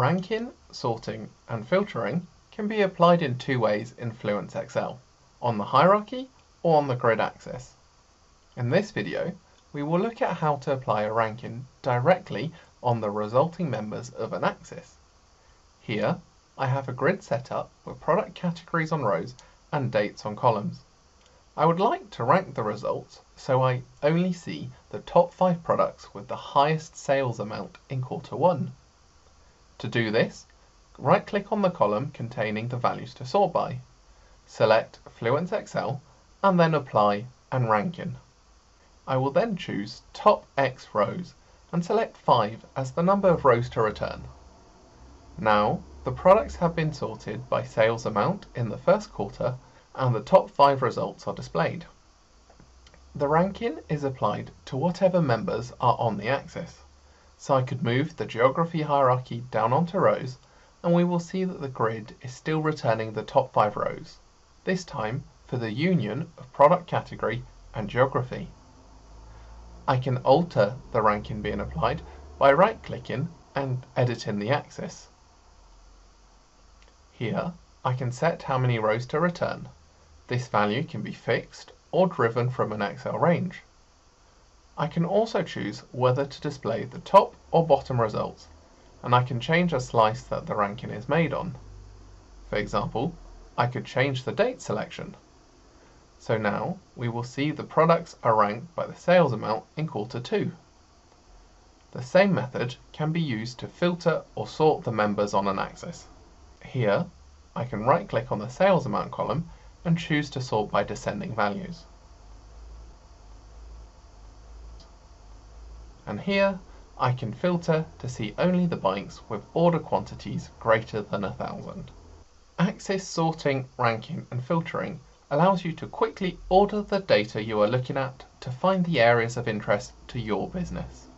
Ranking, sorting, and filtering can be applied in two ways in Fluence Excel, on the hierarchy or on the grid axis. In this video, we will look at how to apply a ranking directly on the resulting members of an axis. Here, I have a grid set up with product categories on rows and dates on columns. I would like to rank the results so I only see the top 5 products with the highest sales amount in quarter 1. To do this, right-click on the column containing the values to sort by, select Fluence Excel, and then Apply and Ranking. I will then choose Top X Rows and select 5 as the number of rows to return. Now, the products have been sorted by sales amount in the first quarter and the top 5 results are displayed. The ranking is applied to whatever members are on the axis. So I could move the geography hierarchy down onto rows, and we will see that the grid is still returning the top 5 rows, this time for the union of product category and geography. I can alter the ranking being applied by right-clicking and editing the axis. Here, I can set how many rows to return. This value can be fixed or driven from an Excel range. I can also choose whether to display the top or bottom results, and I can change a slice that the ranking is made on. For example, I could change the date selection. So now we will see the products are ranked by the sales amount in quarter 2. The same method can be used to filter or sort the members on an axis. Here, I can right-click on the sales amount column and choose to sort by descending values. And here, I can filter to see only the bikes with order quantities greater than 1,000. Axis sorting, ranking, and filtering allows you to quickly order the data you are looking at to find the areas of interest to your business.